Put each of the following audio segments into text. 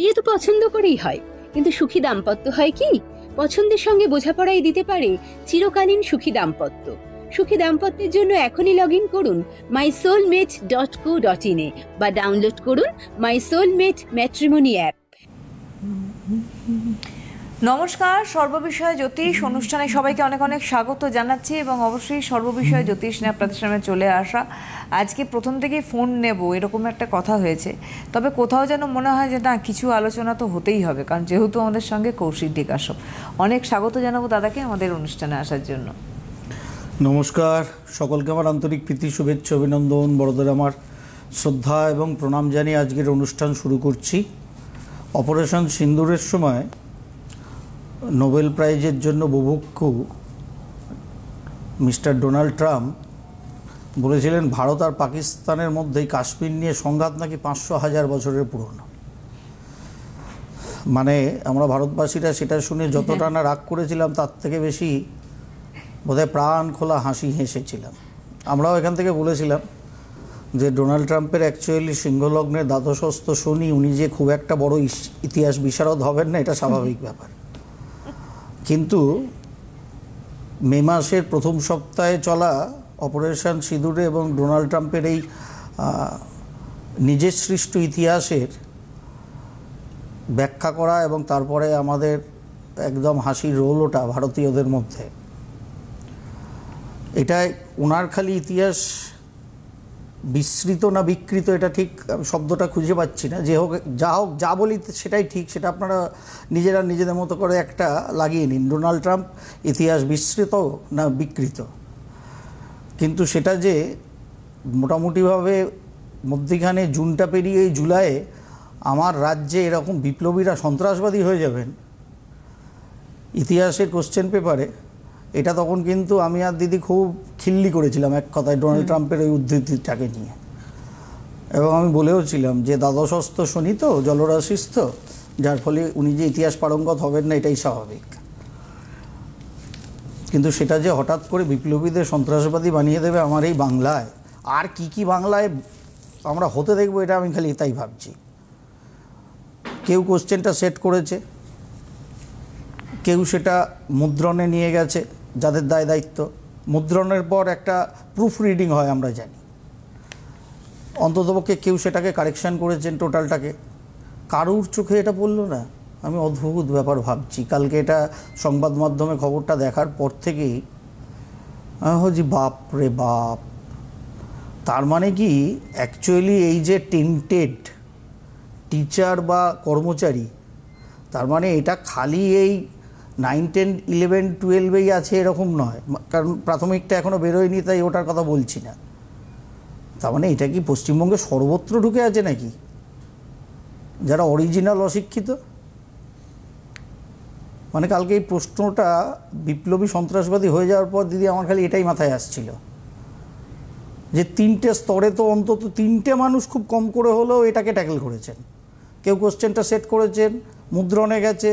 বিয়ে তো পছন্দ করেই হয়, কিন্তু সুখী দাম্পত্য হয় কি? পছন্দের সঙ্গে বোঝাপড়াই দিতে পারে চিরকালীন সুখী দাম্পত্য। সুখী দাম্পত্যের জন্য এখনই লগ ইন করুন mysoulmate.co.in এ বা ডাউনলোড করুন মাই সোলমেট ম্যাট্রিমনি অ্যাপ। নমস্কার, সর্ববিষয় জ্যোতিষ অনুষ্ঠানে সবাইকে অনেক অনেক স্বাগত জানাচ্ছি এবং অবশ্যই সর্ববিষয় জ্যোতিষ নিয়ে আপনাদের সামনে চলে আসা। আজকে প্রথম থেকেই ফোন নেব এরকম একটা কথা হয়েছে, তবে কোথাও যেন মনে হয় যে না, কিছু আলোচনা তো হতেই হবে, কারণ যেহেতু আমাদের সঙ্গে কৌশিক ডিকাসব। অনেক স্বাগত জানাবো দাদাকে আমাদের অনুষ্ঠানে আসার জন্য। নমস্কার, সকলকে আমার আন্তরিক প্রীতি, শুভেচ্ছা, অভিনন্দন, বড়দের আমার শ্রদ্ধা এবং প্রণাম জানিয়ে আজকের অনুষ্ঠান শুরু করছি। অপারেশন সিন্দুরের সময় নোবেল প্রাইজের জন্য বুভুক্ষু মিস্টার ডোনাল্ড ট্রাম্প বলেছিলেন ভারত আর পাকিস্তানের মধ্যেই কাশ্মীর নিয়ে সংঘাত নাকি 500,000 বছরের পুরনো। মানে আমরা ভারতবাসীরা সেটা শুনে যতটা না রাগ করেছিলাম তার থেকে বেশি বোধহয় প্রাণ খোলা হাসি হেসেছিলাম। আমরাও এখান থেকে বলেছিলাম যে ডোনাল্ড ট্রাম্পের অ্যাকচুয়ালি সিংহলগ্নের দ্বাদশস্থ শনি, উনি যে খুব একটা বড় ইতিহাস বিশারদ হবেন না, এটা স্বাভাবিক ব্যাপার। কিন্তু মে মাসের প্রথম সপ্তাহে চলা অপারেশন সিঁদুরে এবং ডোনাল্ড ট্রাম্পের এই নিজের সৃষ্ট ইতিহাসের ব্যাখ্যা করা এবং তারপরে আমাদের একদম হাসির রোল ওঠা ভারতীয়দের মধ্যে, এটাই ওনার খালি ইতিহাস বিস্মৃত না বিকৃত, এটা ঠিক শব্দটা খুঁজে পাচ্ছি না। যে হোক, যা বলি সেটাই ঠিক, সেটা আপনারা নিজেরা নিজেদের মতো করে একটা লাগিয়ে নিন। ডোনাল্ড ট্রাম্প ইতিহাস বিস্মৃত না বিকৃত, কিন্তু সেটা যে মোটামুটিভাবে মধ্যিখানে জুনটা পেরিয়ে এই জুলাইয়ে আমার রাজ্যে এরকম বিপ্লবীরা সন্ত্রাসবাদী হয়ে যাবেন ইতিহাসের কোশ্চেন পেপারে, এটা তখন কিন্তু আমি আর দিদি খুব খিল্লি করেছিলাম এক কথায় ডোনাল্ড ট্রাম্পের ওই উদ্ধৃতিটাকে নিয়ে। এবং আমি বলেও ছিলাম যে দ্বাদশস্থ শনি তো জলরাশিস্থ, যার ফলে উনি যে ইতিহাস পারঙ্গত হবেন না এটাই স্বাভাবিক। কিন্তু সেটা যে হঠাৎ করে বিপ্লবীদের সন্ত্রাসবাদী বানিয়ে দেবে আমার এই বাংলায়, আর কি বাংলায় আমরা হতে দেখবো, এটা আমি খালি তাই ভাবছি। কেউ কোশ্চেনটা সেট করেছে, কেউ সেটা মুদ্রণে নিয়ে গেছে, যাদের দায় দায়িত্ব। মুদ্রণের পর একটা প্রুফ রিডিং হয় আমরা জানি, অন্ততপক্ষে কেউ সেটাকে কারেকশান করেছেন টোটালটাকে। কারুর চোখে এটা পড়লো না। আমি অদ্ভুত ব্যাপার ভাবছি। কালকে এটা সংবাদ মাধ্যমে খবরটা দেখার পর থেকেই আমি ভাবছি বাপ রে বাপ, তার মানে কি অ্যাকচুয়ালি এই যে টেন্টেড টিচার বা কর্মচারী, তার মানে এটা খালি এই 9, 10, 11, 12 আছে এরকম নয়, কারণ প্রাথমিকটা এখনও বেরোয়নি তাই ওটার কথা বলছি না। তার মানে এটা কি পশ্চিমবঙ্গে সর্বত্র ঢুকে আছে নাকি, যারা অরিজিনাল অশিক্ষিত? মানে কালকে এই প্রশ্নটা বিপ্লবী সন্ত্রাসবাদী হয়ে যাওয়ার পর দিদি আমার খালি এটাই মাথায় আসছিল যে 3টে স্তরে তো অন্তত 3টে মানুষ খুব কম করে হলেও এটাকে ট্যাকেল করেছেন। কেউ কোশ্চেনটা সেট করেছেন, মুদ্রণে গেছে,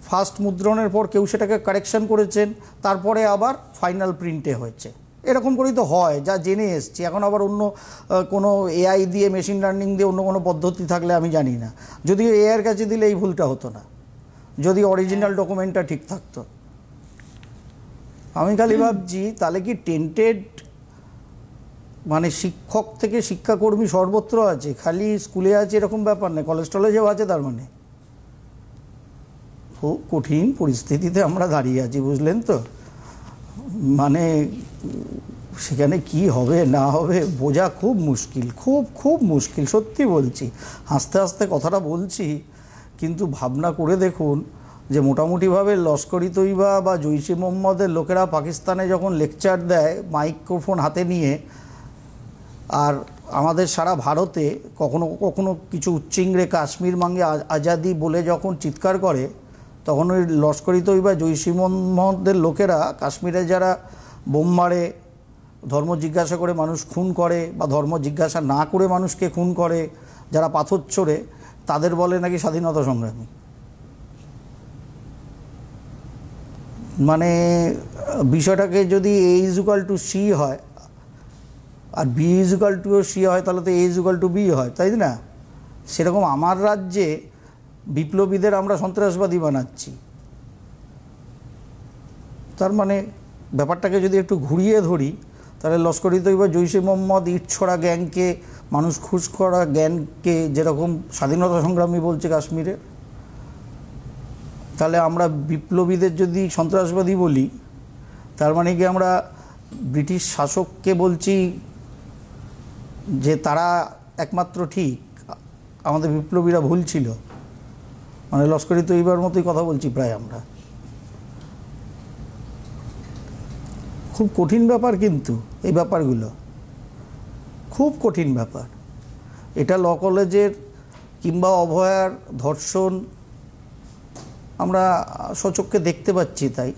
ফার্স্ট মুদ্রণের পর কেউ সেটাকে কারেকশন করেছেন, তারপরে আবার ফাইনাল প্রিন্টে হয়েছে। এরকম করেই তো হয়, যা জেনে এসছি। এখন আবার অন্য কোনো এআই দিয়ে, মেশিন লার্নিং দিয়ে অন্য কোনো পদ্ধতি থাকলে আমি জানি না। যদিও এআইয়ের কাছে দিলে এই ভুলটা হতো না, যদি অরিজিনাল ডকুমেন্টটা ঠিক থাকতো। আমি খালি ভাবছি তাহলে কি টেন্টেড মানে শিক্ষক থেকে শিক্ষাকর্মী সর্বত্র আছে, খালি স্কুলে আছে এরকম ব্যাপার নেই, কলেজ টলেজেও আছে। তার মানে খুব কঠিন পরিস্থিতিতে আমরা দাঁড়িয়ে আছি, বুঝলেন তো। মানে সেখানে কি হবে না হবে বোঝা খুব মুশকিল, খুব মুশকিল, সত্যি বলছি। হাসতে হাসতে কথাটা বলছি, কিন্তু ভাবনা করে দেখুন যে মোটামুটিভাবে লস্করি তৈবা বা জৈশে মোহাম্মদের লোকেরা পাকিস্তানে যখন লেকচার দেয় মাইক্রোফোন হাতে নিয়ে, আর আমাদের সারা ভারতে কখনো কখনো কিছু উচ্চিংড়ে কাশ্মীর মাঙ্গে আজাদি বলে যখন চিৎকার করে, তখন ওই লস্করি তৈবা জৈশে মোহাম্মদের লোকেরা কাশ্মীরে যারা বোম মারে, ধর্ম জিজ্ঞাসা করে মানুষ খুন করে বা ধর্ম জিজ্ঞাসা না করে মানুষকে খুন করে, যারা পাথর ছোড়ে, তাদের বলে নাকি স্বাধীনতা সংগ্রামী। মানে বিষয়টাকে যদি A=C হয় আর B=C হয়, তাহলে তো A=B হয়, তাই না? সেরকম আমার রাজ্যে বিপ্লবীদের আমরা সন্ত্রাসবাদী বানাচ্ছি। তার মানে ব্যাপারটাকে যদি একটু ঘুরিয়ে ধরি, তাহলে লস্কর-ই তৈয়বা, জৈশে মোহাম্মদ, ইট ছোড়া গ্যাংকে, মানুষ খুশ করা গ্যাংকে যেরকম স্বাধীনতা সংগ্রামী বলছে কাশ্মীরের, তাহলে আমরা বিপ্লবীদের যদি সন্ত্রাসবাদী বলি, তার মানে কি আমরা ব্রিটিশ শাসককে বলছি যে তারা একমাত্র ঠিক, আমাদের বিপ্লবীরা ভুল ছিল? মানে লস্কর-ই তৈয়বার মতোই কথা বলছি প্রায় আমরা। খুব কঠিন ব্যাপার, কিন্তু এই ব্যাপারগুলো খুব কঠিন ব্যাপার। এটা ল কলেজের কিংবা অভয়ার ধর্ষণ আমরা সচক্ষে দেখতে পাচ্ছি, তাই।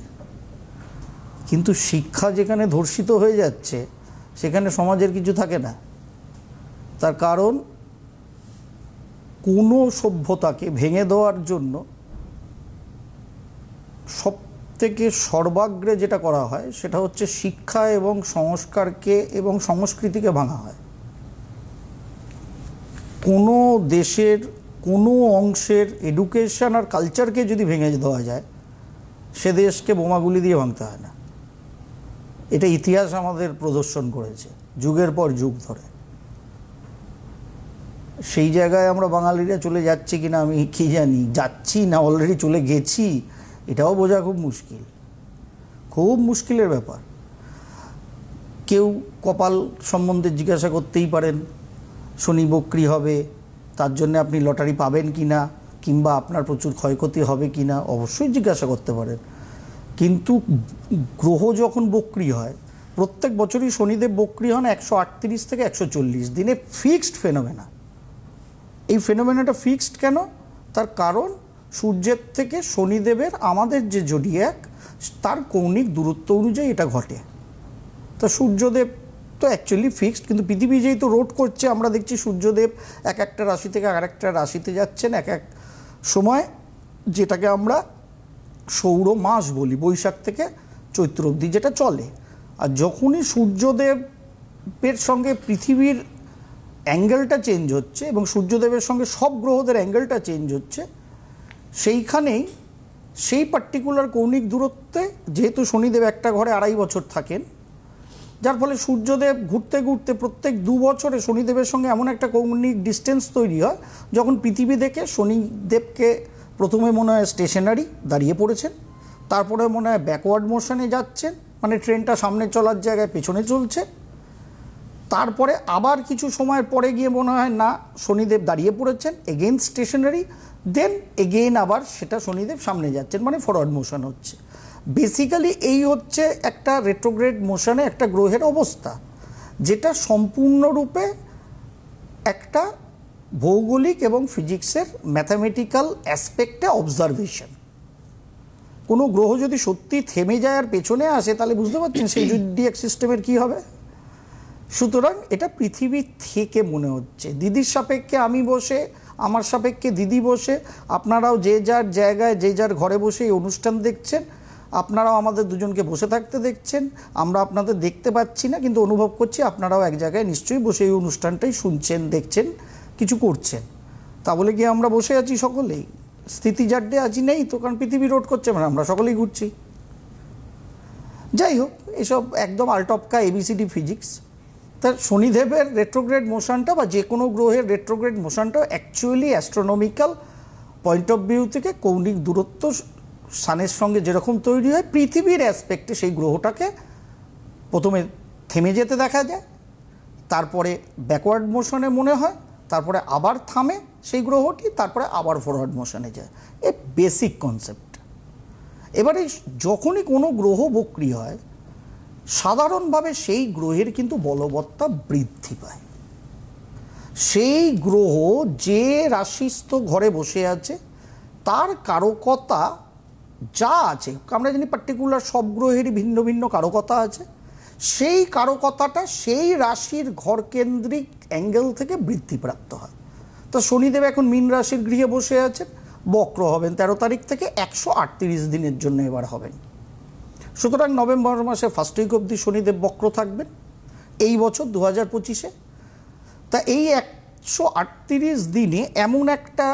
কিন্তু শিক্ষা যেখানে ধর্ষিত হয়ে যাচ্ছে, সেখানে সমাজের কিছু থাকে না। তার কারণ কোনো সভ্যতাকে ভেঙে দেওয়ার জন্য সব থেকে সর্বাগ্রে যেটা করা হয় সেটা হচ্ছে শিক্ষা এবং সংস্কারকে এবং সংস্কৃতিকে ভাঙা হয়। কোনো দেশের কোনো অংশের এডুকেশন আর কালচারকে যদি ভেঙে দেওয়া যায়, সে দেশকে বোমাগুলি দিয়ে ভাঙতে হয় না। এটা ইতিহাস আমাদের প্রদর্শন করেছে যুগের পর যুগ ধরে। সেই জায়গায় আমরা বাঙালিরা চলে যাচ্ছি কিনা আমি কি জানি, যাচ্ছি না অলরেডি চলে গেছি, এটাও বোঝা খুব মুশকিল, খুব মুশকিলের ব্যাপার। কেউ কপাল সম্বন্ধে জিজ্ঞাসা করতেই পারেন, শনি বক্রি হবে, তার জন্য আপনি লটারি পাবেন কি না, কিংবা আপনার প্রচুর ক্ষয়ক্ষতি হবে কি না, অবশ্যই জিজ্ঞাসা করতে পারেন। কিন্তু গ্রহ যখন বক্রি হয়, প্রত্যেক বছরই শনিদেব বক্রি হন 138 থেকে 140 দিনে, ফিক্সড ফেনোমেনা। এই ফেনোমেনাটা ফিক্সড কেন? তার কারণ সূর্যের থেকে শনিদেবের আমাদের যে জোডিয়াক, তার কৌণিক দূরত্ব অনুযায়ী এটা ঘটে। তা সূর্যদেব তো অ্যাকচুয়ালি ফিক্সড, কিন্তু পৃথিবী যেহেতু রোট করছে, আমরা দেখছি সূর্যদেব এক একটা রাশি থেকে আর একটা রাশিতে যাচ্ছেন এক এক সময়, যেটাকে আমরা সৌর মাস বলি, বৈশাখ থেকে চৈত্র অবধি যেটা চলে। আর যখনই সূর্যদেবের সঙ্গে পৃথিবীর অ্যাঙ্গেলটা চেঞ্জ হচ্ছে এবং সূর্যদেবের সঙ্গে সব গ্রহদের অ্যাঙ্গেলটা চেঞ্জ হচ্ছে, সেইখানেই সেই পার্টিকুলার কৌণিক দূরত্বে, যেহেতু শনিদেব একটা ঘরে 2.5 বছর থাকেন, যার ফলে সূর্যদেব ঘুরতে ঘুরতে প্রত্যেক 2 বছরে শনিদেবের সঙ্গে এমন একটা কৌণিক ডিস্টেন্স তৈরি হয়, যখন পৃথিবী দেখে শনিদেবকে প্রথমে মনে হয় স্টেশনারি দাঁড়িয়ে পড়েছেন, তারপরে মনে হয় ব্যাকওয়ার্ড মোশনে যাচ্ছেন, মানে ট্রেনটা সামনে চলার জায়গায় পেছনে চলছে, তারপরে আবার কিছু সময়ের পরে গিয়ে মনে হয় না শনিদেব দাঁড়িয়ে পড়েছেন, এগেইন স্টেশনারি, দেন এগেইন আবার সেটা শনিদেব সামনে যাচ্ছেন, মানে ফরওয়ার্ড মোশন হচ্ছে। বেসিক্যালি এই হচ্ছে একটা রেট্রোগ্রেড মোশনে একটা গ্রহের অবস্থা, যেটা সম্পূর্ণরূপে একটা ভৌগোলিক এবং ফিজিক্সের ম্যাথামেটিক্যাল অ্যাসপেক্টে অবজারভেশন। কোনো গ্রহ যদি সত্যি থেমে যায় আর পেছনে আসে, তাহলে বুঝতে পারছেন সেই জোডিয়াক সিস্টেমের কী হবে। সুতরাং এটা পৃথিবী থেকে মনে হচ্ছে, দিদির সাপেক্ষে আমি বসে, আমার সাপেক্ষে দিদি বসে, আপনারাও যে যার জায়গায় যে যার ঘরে বসে এই অনুষ্ঠান দেখছেন, আপনারাও আমাদের দুজনকে বসে থাকতে দেখছেন, আমরা আপনাদের দেখতে পাচ্ছি না, কিন্তু অনুভব করছি আপনারাও এক জায়গায় নিশ্চয়ই বসে এই অনুষ্ঠানটাই শুনছেন, দেখছেন, কিছু করছেন। তা বলে কি আমরা বসে আছি সকলেই? স্থিতি জাড্ডে আছি নেই তো, কারণ পৃথিবী রোট করছে, মানে আমরা সকলেই ঘুরছি। যাই হোক, এসব একদম আলটপকা ABCD ফিজিক্স। তার শনিদেবের রেট্রোগ্রেড মোশনটা বা যে কোনো গ্রহের রেট্রোগ্রেড মোশনটা actually astronomical point of view থেকে কৌণিক দূরত্ব সানের সঙ্গে যেরকম তৈরি হয়, পৃথিবীর অ্যাসপেক্টে সেই গ্রহটাকে প্রথমে থেমে যেতে দেখা যায়, তারপরে ব্যাকওয়ার্ড মোশনে মনে হয়, তারপরে আবার থামে সেই গ্রহটি, তারপরে আবার ফরওয়ার্ড মোশনে যায়। এ বেসিক কনসেপ্ট। এবারে যখনই কোনো গ্রহ বক্রি হয়, সাধারণভাবে সেই গ্রহের কিন্তু বলবত্তা বৃদ্ধি পায়। সেই গ্রহ যে রাশিস্থ ঘরে বসে আছে, তার কারকতা যা আছে, আমরা জানি পার্টিকুলার সব গ্রহেরই ভিন্ন ভিন্ন কারকতা আছে, সেই কারকতাটা সেই রাশির ঘরকেন্দ্রিক অ্যাঙ্গেল থেকে বৃদ্ধিপ্রাপ্ত হয়। তো শনিদেব এখন মীন রাশির গৃহে বসে আছেন, বক্র হবেন 13 তারিখ থেকে, 138 দিনের জন্য এবার হবেন। সুতরাং নভেম্বর মাসে ফার্স্ট উইক অবধি শনিদেব বক্র থাকবেন এই বছর 2025-এ। তা এই 138 দিনে এমন একটা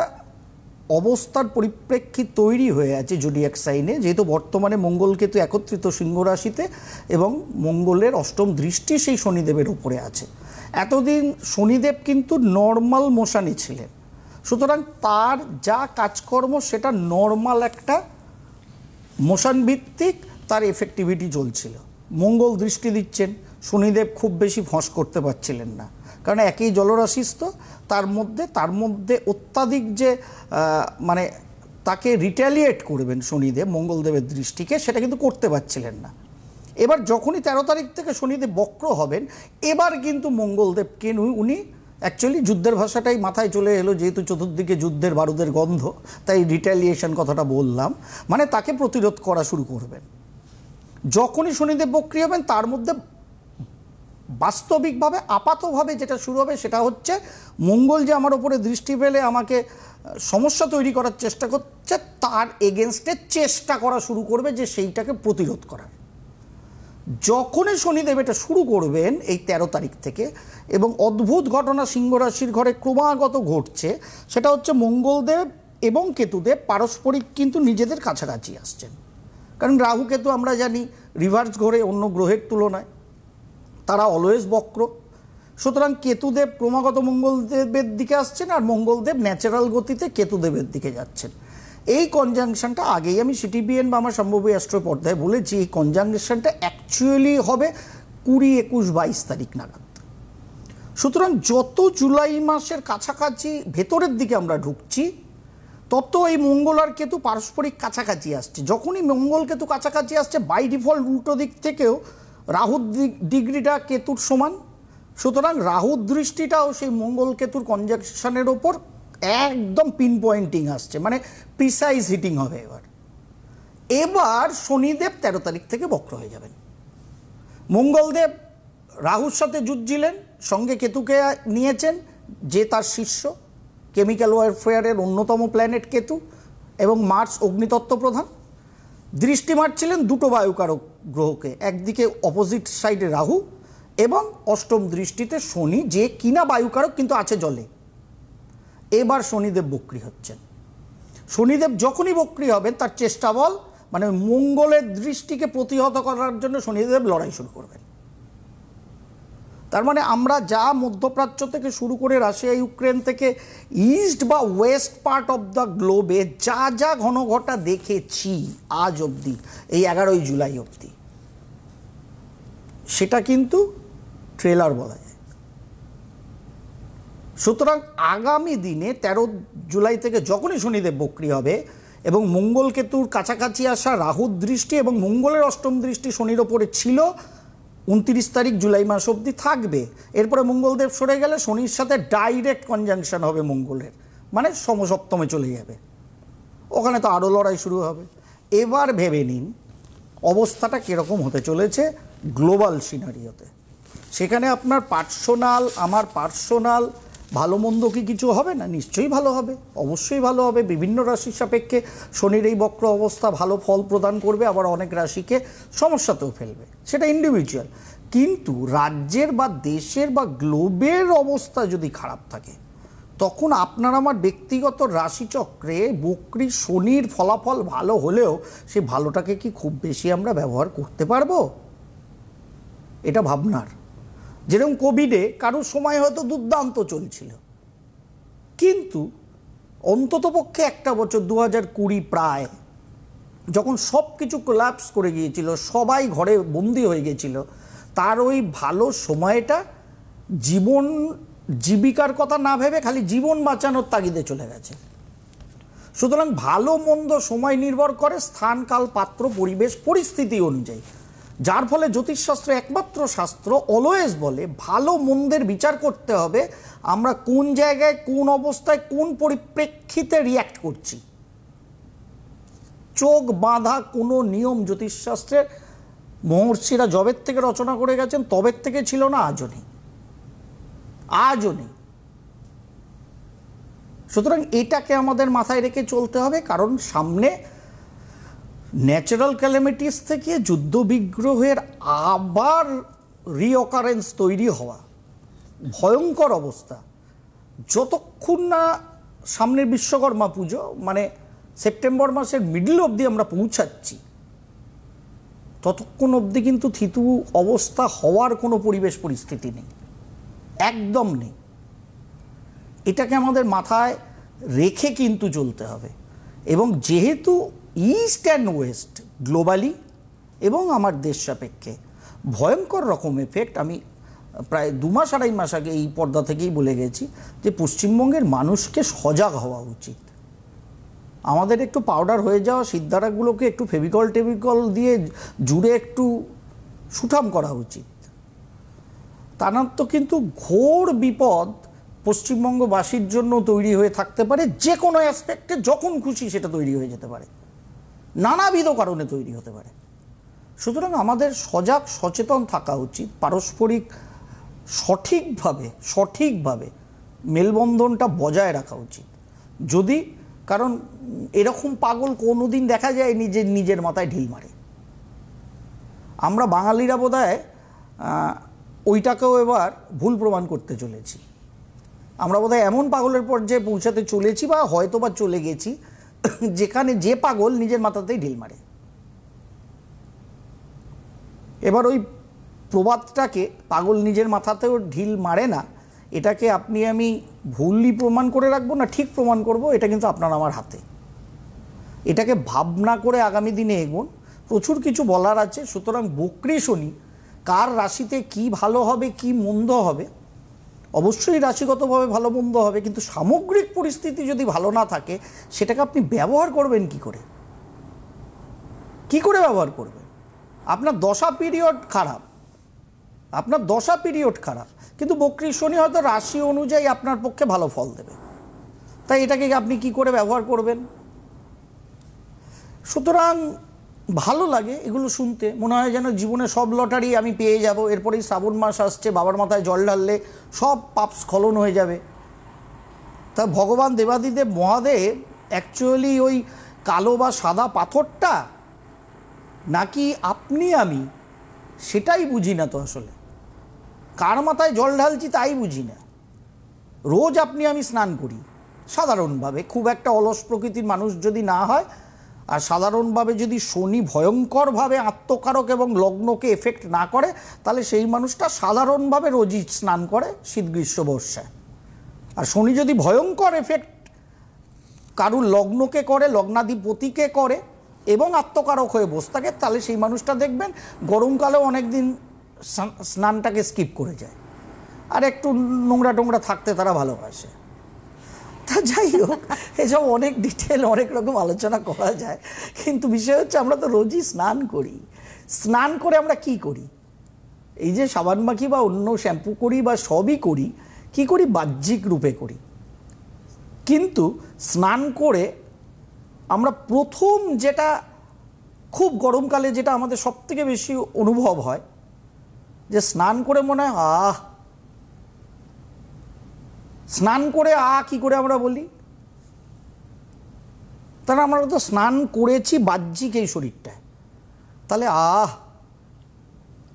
অবস্থার পরিপ্রেক্ষিত তৈরি হয়ে আছে জোডিয়াক সাইনে, যেহেতু বর্তমানে মঙ্গল কেতু একত্রিত সিংহ রাশিতে এবং মঙ্গলের অষ্টম দৃষ্টি সেই শনিদেবের উপরে আছে। এতদিন শনিদেব কিন্তু নর্মাল মোশনে ছিলেন, সুতরাং তার যা কাজকর্ম সেটা নর্মাল একটা মোশন ভিত্তিক তার এফেক্টিভিটি চলছিল। মঙ্গল দৃষ্টি দিচ্ছেন, শনিদেব খুব বেশি ফঁস করতে পারছিলেন না, কারণ একই জলরাশিস্থ, তার মধ্যে অত্যাধিক যে মানে তাকে রিট্যালিয়েট করবেন শনিদেব মঙ্গলদেবের দৃষ্টিকে, সেটা কিন্তু করতে পারছিলেন না। এবার যখনই 13 তারিখ থেকে শনিদেব বক্র হবেন, এবার কিন্তু মঙ্গলদেবকে উনি অ্যাকচুয়ালি যুদ্ধের ভাষাটাই মাথায় চলে এলো, যেহেতু চতুর্দিকে যুদ্ধের বারুদের গন্ধ, তাই রিট্যালিয়েশন কথাটা বললাম, মানে তাকে প্রতিরোধ করা শুরু করবেন। যখনই শনিদেব বক্রী হবেন, তার মধ্যে বাস্তবিকভাবে আপাতভাবে যেটা শুরু হবে সেটা হচ্ছে মঙ্গল যে আমার ওপরে দৃষ্টি ফেলে আমাকে সমস্যা তৈরি করার চেষ্টা করছে, তার এগেনস্টে চেষ্টা করা শুরু করবে যে সেইটাকে প্রতিরোধ করার। যখনই শনিদেব এটা শুরু করবেন এই 13 তারিখ থেকে, এবং অদ্ভুত ঘটনা সিংহ রাশির ঘরে ক্রমাগত ঘটছে, সেটা হচ্ছে মঙ্গলদেব এবং কেতুদেব পারস্পরিক কিন্তু নিজেদের কাছাকাছি আসছেন। কারণ রাহু কেতু আমরা জানি রিভার্স ঘোরে অন্য গ্রহের তুলনায়, তারা অলওয়েজ বক্র। সুতরাং কেতুদেব ক্রমাগত মঙ্গলদেবের দিকে আসছেন, আর মঙ্গলদেব ন্যাচারাল গতিতে কেতুদেবের দিকে যাচ্ছেন। এই কনজাংশনটা আগেই আমি সিটিবিএন বা আমার সম্ভাব্য অ্যাস্ট্রো পর্দায় বলেছি, এই কনজাংশনটা অ্যাকচুয়ালি হবে 20, 21, 22 তারিখ নাগাদ। সুতরাং যত জুলাই মাসের কাছাকাছি ভেতরের দিকে আমরা ঢুকছি, তত এই মঙ্গল আর কেতু পারস্পরিক কাছাকাছি আসছে। যখনই মঙ্গল কেতু কাছাকাছি আসছে, বাই ডিফল্ট উল্টো দিক থেকেও রাহুর ডিগ্রিটা কেতুর সমান, সুতরাং রাহুর দৃষ্টিটাও সেই মঙ্গল কেতুর কনজাংশনের ওপর একদম পিন পয়েন্টিং আসছে, মানে প্রিসাইজ হিটিং হবে। এবার শনিদেব 13 তারিখ থেকে বক্র হয়ে যাবেন। মঙ্গলদেব রাহুর সাথে যুদ্ধছিলেন, সঙ্গে কেতুকে নিয়েছেন, যে তার শিষ্য, কেমিক্যাল ওয়ারফেয়ারের অন্যতম প্ল্যানেট কেতু, এবং মার্স অগ্নিতত্ত্ব প্রধান। দৃষ্টি মারছিলেন দুটো বায়ুকারক গ্রহকে, একদিকে অপোজিট সাইডে রাহু এবং অষ্টম দৃষ্টিতে শনি, যে কিনা বায়ুকারক কিন্তু আছে জলে। এবার শনিদেব বক্রী হচ্ছেন। শনিদেব যখনই বক্রী হবেন, তার চেষ্টা বল মানে মঙ্গলের দৃষ্টিকে প্রতিহত করার জন্য শনিদেব লড়াই শুরু করবেন। তার মানে আমরা যা মধ্যপ্রাচ্য থেকে শুরু করে রাশিয়া ইউক্রেন থেকে ইস্ট বা ওয়েস্ট পার্ট অফ দ্য গ্লোবে যা যা ঘনঘটা দেখেছি আজ অবধি, এই 11ই জুলাই অবধি, সেটা কিন্তু ট্রেলার বলা যায়। সুতরাং আগামী দিনে 13 জুলাই থেকে যখনই শনিদেব বক্রী হবে এবং মঙ্গল কেতুর কাছাকাছি আসা রাহুর দৃষ্টি এবং মঙ্গলের অষ্টম দৃষ্টি শনির ওপরে ছিল, 29 তারিখ জুলাই মাস অবধি থাকবে। এরপরে মঙ্গলদেব সরে গেলে শনির সাথে ডাইরেক্ট কনজাংশন হবে মঙ্গলের, মানে সমসপ্তমে চলে যাবে, ওখানে তো আরও লড়াই শুরু হবে। এবার ভেবে নিন অবস্থাটা কীরকম হতে চলেছে গ্লোবাল সিনারিওতে। সেখানে আপনার পার্সোনাল, আমার পার্সোনাল ভালো মন্দ কি কিছু হবে না? নিশ্চয়ই ভালো হবে, অবশ্যই ভালো হবে। বিভিন্ন রাশির সাপেক্ষে শনির এই বক্র অবস্থা ভালো ফল প্রদান করবে, আবার অনেক রাশিকে সমস্যাতেও ফেলবে, সেটা ইন্ডিভিজুয়াল। কিন্তু রাজ্যের বা দেশের বা গ্লোবের অবস্থা যদি খারাপ থাকে, তখন আপনার আমার ব্যক্তিগত রাশিচক্রে বক্রী শনির ফলাফল ভালো হলেও সেই ভালোটাকে কি খুব বেশি আমরা ব্যবহার করতে পারবো? এটা ভাবনার। যেরকম কোভিডে কারোর সময় হয়তো দুর্দান্ত চলছিল, কিন্তু অন্ততপক্ষে একটা বছর 2020 প্রায়, যখন সব কিছু কোলাপস করে গিয়েছিল, সবাই ঘরে বন্দি হয়ে গিয়েছিল, তার ওই ভালো সময়টা জীবন জীবিকার কথা না ভেবে খালি জীবন বাঁচানোর তাগিদে চলে গেছে। সুতরাং ভালো মন্দ সময় নির্ভর করে স্থান, কাল, পাত্র, পরিবেশ, পরিস্থিতি অনুযায়ী, যার ফলে জ্যোতিষশাস্ত্র একমাত্র শাস্ত্র অলওয়েজ বলে ভালো মন্দের বিচার করতে হবে আমরা কোন জায়গায়, কোন অবস্থায়, কোন পরিপ্রেক্ষিতে রিয়্যাক্ট করছি। চোখ বাঁধা কোনো নিয়ম জ্যোতিষশাস্ত্রের মহর্ষিরা যবের থেকে রচনা করে গেছেন তবের থেকে ছিল না, আজও নেই, আজও নেই। সুতরাং এটাকে আমাদের মাথায় রেখে চলতে হবে, কারণ সামনে ন্যাচারাল ক্যালামিটিস থেকে যুদ্ধ বিগ্রহের আবার রিঅকারেন্স তৈরি হওয়া, ভয়ঙ্কর অবস্থা। যতক্ষণ না সামনের বিশ্বকর্মা পুজো, মানে সেপ্টেম্বর মাসের মিডল অবধি আমরা পৌঁছাচ্ছি, ততক্ষণ অবধি কিন্তু থিতু অবস্থা হওয়ার কোনো পরিবেশ পরিস্থিতি নেই, একদম নেই। এটাকে আমাদের মাথায় রেখে কিন্তু চলতে হবে। এবং যেহেতু ইস্ট অ্যান্ড ওয়েস্ট গ্লোবালি এবং আমার দেশ সাপেক্ষে ভয়ঙ্কর রকম এফেক্ট, আমি প্রায় 2 মাস 2.5 মাস আগে এই পর্দা থেকেই বলে গেছি যে পশ্চিমবঙ্গের মানুষকে সজাগ হওয়া উচিত। আমাদের একটু পাউডার হয়ে যাওয়া সিদ্ধারাগুলোকে একটু ফেভিকল দিয়ে জুড়ে একটু সুঠাম করা উচিত। তা না তো কিন্তু ঘোর বিপদ পশ্চিমবঙ্গবাসীর জন্য তৈরি হয়ে থাকতে পারে। যে কোনো অ্যাসপেক্টে যখন খুশি সেটা তৈরি হয়ে যেতে পারে, নানাবিধ কারণে তৈরি হতে পারে। সুতরাং আমাদের সজাগ সচেতন থাকা উচিত, পারস্পরিক সঠিকভাবে মেলবন্ধনটা বজায় রাখা উচিত। যদি কারণ এরকম পাগল কোনোদিন দেখা যায়নি যে নিজের মাথায় ঢিল মারে। আমরা বাঙালিরা বোধহয় ওইটাকেও এবার ভুল প্রমাণ করতে চলেছি। আমরা বোধহয় এমন পাগলের পর্যায়ে পৌঁছাতে চলেছি বা হয়তো বা চলে গেছি যেখানে যে পাগল নিজের মাথাতেই ঢিল মারে। এবার ওই প্রবাদটাকে পাগল নিজের মাথাতেও ঢিল মারে না, এটাকে আপনি আমি ভুলই প্রমাণ করে রাখবো না ঠিক প্রমাণ করব, এটা কিন্তু আপনার আমার হাতে। এটাকে ভাবনা করে আগামী দিনে এগোন। প্রচুর কিছু বলার আছে। সুতরাং বকরি শনি কার রাশিতে কি ভালো হবে কি মন্দ হবে, অবশ্যই রাশিগতভাবে ভালো মন্দ হবে, কিন্তু সামগ্রিক পরিস্থিতি যদি ভালো না থাকে সেটাকে আপনি ব্যবহার করবেন কি করে ব্যবহার করবেন? আপনার দশা পিরিয়ড খারাপ, কিন্তু বকরি শনি হয়তো রাশি অনুযায়ী আপনার পক্ষে ভালো ফল দেবে। তাই এটাকে আপনি কি করে ব্যবহার করবেন? সুতরাং ভালো লাগে এগুলো শুনতে, মনে হয় যেন জীবনে সব লটারি আমি পেয়ে যাব। এরপরেই শ্রাবণ মাস আসছে, বাবার মাথায় জল ঢাললে সব পাপ স্খলন হয়ে যাবে। তা ভগবান দেবাদিদেব মহাদেব অ্যাকচুয়ালি ওই কালো বা সাদা পাথরটা নাকি আপনি আমি সেটাই বুঝি না। তো আসলে কার মাথায় জল ঢালছি তাই বুঝি না। রোজ আপনি আমি স্নান করি সাধারণভাবে, খুব একটা অলস প্রকৃতির মানুষ যদি না হয়, আর সাধারণভাবে যদি শনি ভয়ঙ্করভাবে আত্মকারক এবং লগ্নকে এফেক্ট না করে, তাহলে সেই মানুষটা সাধারণভাবে রোজই স্নান করে শীত গ্রীষ্ম বর্ষায়। আর শনি যদি ভয়ঙ্কর এফেক্ট কারুর লগ্নকে করে, লগ্নাধিপতিকে করে এবং আত্মকারক হয়ে বসে থাকে, তাহলে সেই মানুষটা দেখবেন গরমকালেও অনেক দিন স্নানটাকে স্কিপ করে যায়, আর একটু নোংরা টোংরা থাকতে তারা ভালোবাসে। তা যাই হোক, এসব অনেক ডিটেল অনেক রকম আলোচনা করা যায়, কিন্তু বিষয় হচ্ছে আমরা তো রোজই স্নান করি। স্নান করে আমরা কি করি? এই যে সাবান মাখি বা অন্য শ্যাম্পু করি বা সবই করি, কি করি? বাহ্যিক রূপে করি। কিন্তু স্নান করে আমরা প্রথম যেটা খুব গরমকালে যেটা আমাদের সবথেকে বেশি অনুভব হয়, যে স্নান করে মনে হয় স্নান করে কি করে আমরা বলি? তাহলে আমরা তো স্নান করেছি বাহ্যিক এই শরীরটায়, তাহলে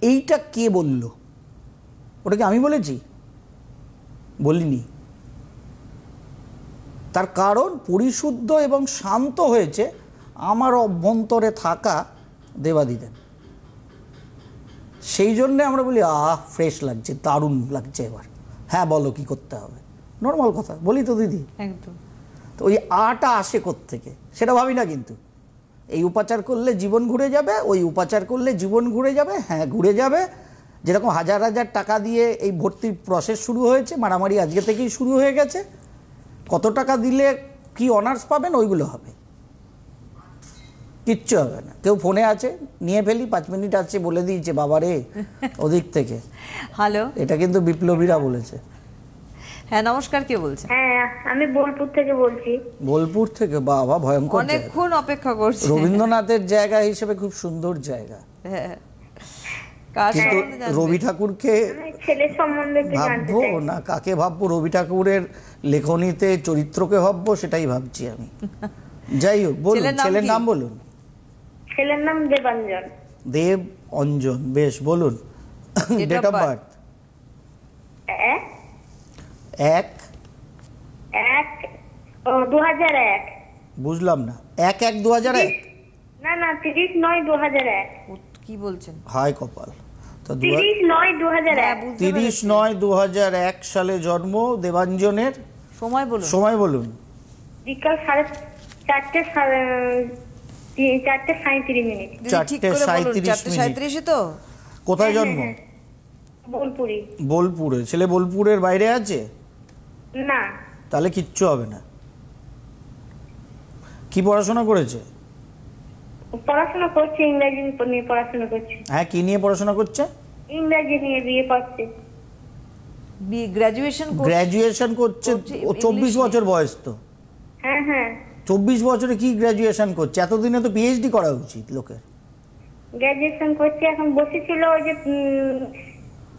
এইটা কে বলল? ওটাকে আমি বলেছি? বলিনি। তার কারণ পরিশুদ্ধ এবং শান্ত হয়েছে আমার অভ্যন্তরে থাকা দেবাদিদেব। সেই জন্যে আমরা বলি ফ্রেশ লাগছে, দারুণ লাগছে। এবার হ্যাঁ বলো কি করতে হবে, নর্মাল কথা বলি তো দিদি। একদম। তো ওই টা আসে কোত্থেকে সেটা ভাবি না, কিন্তু এই উপাচার করলে জীবন ঘুরে যাবে, ওই উপাচার করলে জীবন ঘুরে যাবে। হ্যাঁ ঘুরে যাবে। যেরকম হাজার হাজার টাকা দিয়ে এই ভর্তির প্রসেস শুরু হয়েছে, মারামারি আজকে থেকেই শুরু হয়ে গেছে। কত টাকা দিলে কি অনার্স পাবেন ওইগুলো হবে, কিচ্ছু হবে না। কেউ ফোনে আছে, নিয়ে ফেলি, 5 মিনিট আছে, বলে দিয়েছে বাবারে ওদিক থেকে। হ্যালো, এটা কিন্তু বিপ্লবীরা বলেছে। হ্যাঁ নমস্কার, কে বলছেন? হ্যাঁ আমি বোলপুর থেকে বলছি। বোলপুর থেকে? বাবা ভয়ঙ্কর জায়গা। অনেকক্ষণ অপেক্ষা করছি। রবীন্দ্রনাথের জায়গা হিসেবে খুব সুন্দর জায়গা। হ্যাঁ, কার কিন্তু সম্বন্ধে জানবেন? রবি ঠাকুরকে ছেলের সম্বন্ধে একটু জানতে ভাববো চাই। না কাকে ভাববো? রবি ঠাকুরের লেখনীতে চরিত্রকে ভাববো, সেটাই ভাবছি আমি। যাই হোক, বলুন ছেলের নাম বলুন। ছেলের নাম দেবাঞ্জন। দেব অঞ্জন, বেশ বলুন। Date of birth? 1/1/1992। ও 2001। বুঝলাম না, 1/1/2001? না না 30/9/2001। কি বলছেন? হায় কপাল। তো 30/9/2001। 30/9/2001 সালে জন্ম দেবাঞ্জনের। সময় বলুন। সময় বলুন। বিকাল 4:37। ঠিক করে বলুন। 4:37 তো? কোথায় জন্ম? বোলপুরি। বোলপুরে। ছেলে বোলপুরের বাইরে আছে? না। তাহলে কিচ্ছু হবে না। কি পড়াশোনা করেছে? পড়াশোনা করছে, ইংরেজি নিয়ে পড়াশোনা করছে। হ্যাঁ, কি নিয়ে পড়াশোনা করছে? ইংরেজি নিয়ে বিয়ে করছে। গ্র্যাজুয়েশন করছে। ও 24 বছর বয়স তো। হ্যাঁ হ্যাঁ। 24 বছরে কি গ্র্যাজুয়েশন করছে? এতদিনে তো পিএইচডি করা উচিত লোকের। গ্র্যাজুয়েশন করছে, এখন বসেছিল ওই যে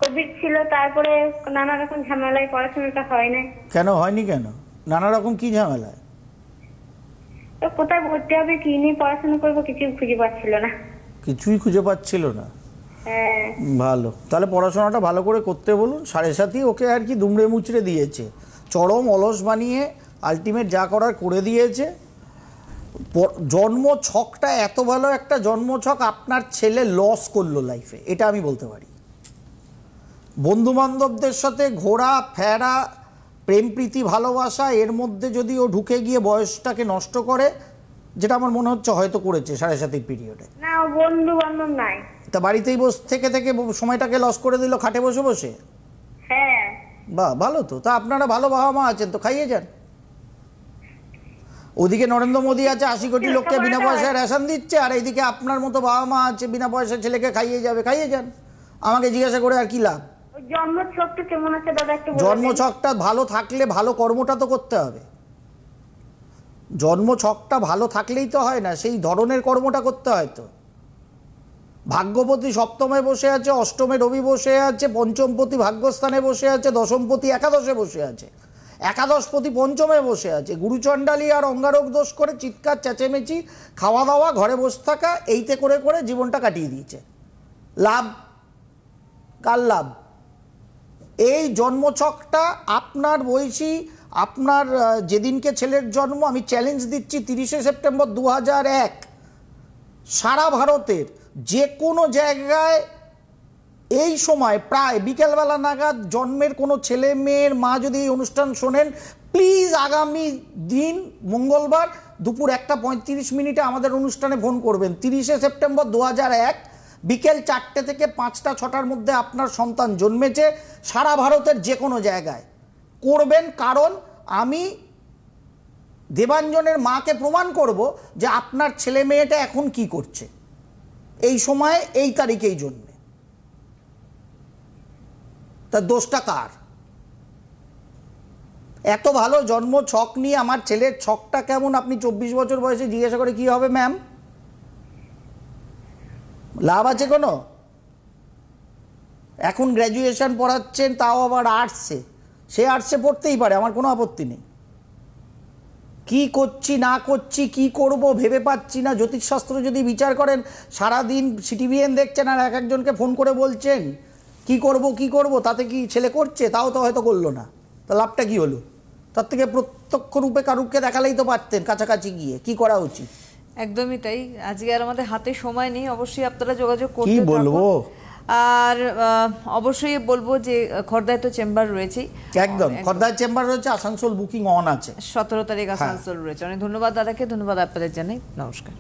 কোভিড ছিল, তারপরে নানা রকম ঝামেলায় পড়াশোনাটা হয় না। কেন হয়নি কেন? নানা রকম কি ঝামেলায়? তো কোথায় ভর্তি হবে, কি নিয়ে পড়াশোনা করবো, কিছুই খুঁজে পাচ্ছিল না। কিছুই খুঁজে পাচ্ছিল না। হ্যাঁ। ভালো, তাহলে পড়াশোনাটা ভালো করে করতে বলুন। 7.5 ওকে আর কি দুমড়ে মুচড়ে দিয়েছে, চরম অলস বানিয়ে আলটিমেট যা করার করে দিয়েছে। জন্ম ছকটা এত ভালো একটা জন্ম ছক আপনার ছেলে লস করলো লাইফে, এটা আমি বলতে পারি। বন্ধু বান্ধবদের সাথে ঘোরা ফেরা, প্রেম প্রীতি ভালোবাসা, এর মধ্যে যদি ও ঢুকে গিয়ে বয়সটাকে নষ্ট করে, যেটা আমার মনে হচ্ছে হয়তো করেছে 7.5 পিরিয়ডে। না, বন্ধু বান্ধব নাই। তা বাড়িতেই বসে থেকে সময়টাকে লস করে দিল খাটে বসে বসে। হ্যাঁ। বাহ, ভালো তো। তা আপনারা ভালো বাবা মা আছেন তো, খাইয়ে যান। ওদিকে নরেন্দ্র মোদী আছে, 80 কোটি লোককে বিনা পয়সায় রেশন দিচ্ছে, আর এইদিকে আপনার মতো বাবা মা আছে বিনা পয়সায় ছেলেকে খাইয়ে যাবে। খাইয়ে যান, আমাকে জিজ্ঞাসা করে আর কি লাভ? জন্মছকটা কেমন আছে দাদা একটু বলবেন? জন্মছকটা ভালো থাকলে ভালো কর্মটা তো করতে হবে। জন্মছকটা ভালো থাকলেই তো হয় না, সেই ধরনের কর্মটা করতে হয় তো। ভাগ্যপতি সপ্তমে বসে আছে, অষ্টমে রবি বসে আছে, পঞ্চমপতি ভাগ্যস্থানে বসে আছে, দশমপতি একাদশে বসে আছে, একাদশপতি পঞ্চমে বসে আছে। গুরুচণ্ডালী আর অঙ্গারক দোষ করে চিৎকার চেঁচেমেচি, খাওয়া দাওয়া, ঘরে বসে থাকা, এইতে করে করে জীবনটা কাটিয়ে দিয়েছে। লাভ কার লাভ? এই জন্মছকটা আপনার বয়সী, আপনার যেদিনকে ছেলের জন্ম, আমি চ্যালেঞ্জ দিচ্ছি 30শে সেপ্টেম্বর 2001 সারা ভারতের যে কোনো জায়গায় এই সময় প্রায় বিকেলবেলা নাগাদ জন্মের কোনো ছেলে মেয়ের মা যদি এই অনুষ্ঠান শোনেন, প্লিজ আগামী দিন মঙ্গলবার দুপুর 1:35 আমাদের অনুষ্ঠানে ফোন করবেন। 30শে সেপ্টেম্বর 2001 বিকেল 4টে থেকে 5টা 6টার মধ্যে আপনার সন্তান জন্মেছে, সারা ভারতের যে কোনো জায়গায় করবেন। কারণ আমি দেবাঞ্জনের মাকে প্রমাণ করব যে আপনার ছেলে মেয়েটা এখন কি করছে, এই সময়ে এই তারিখেই জন্মে। তার দোষটা কার? এত ভালো জন্ম ছক নিয়ে আমার ছেলের ছকটা কেমন আপনি 24 বছর বয়সে জিজ্ঞাসা করে কি হবে ম্যাম? লাভ আছে কোনো? এখন গ্র্যাজুয়েশন পড়াচ্ছেন, তাও আবার আর্টসে। সে আর্টসে পড়তেই পারে, আমার কোনো আপত্তি নেই। কি করছি না করছি, কি করব ভেবে পাচ্ছি না। জ্যোতিষশাস্ত্র যদি বিচার করেন, সারাদিন সিটিভিএন দেখছেন আর এক একজনকে ফোন করে বলছেন কি করব কি করব, তাতে কি ছেলে করছে? তাও তো হয়তো করলো না, তা লাভটা কি হলো? তার থেকে প্রত্যক্ষ রূপে কারুকে দেখালেই তো পারতেন কাছাকাছি গিয়ে কি করা উচিত। একদমই তাই। আজকে আর আমাদের হাতে সময় নেই, অবশ্যই আপনারা যোগাযোগ করতে কি বলবো। আর অবশ্যই বলবো যে খর্দায় তো চেম্বার রয়েছে, একদম খর্দায় চেম্বার রয়েছে, আসানসোল বুকিং অন আছে। 17 তারিখ আসানসোল রয়েছে। অনেক ধন্যবাদ দাদাকে, ধন্যবাদ আপনাদের জানাই, নমস্কার।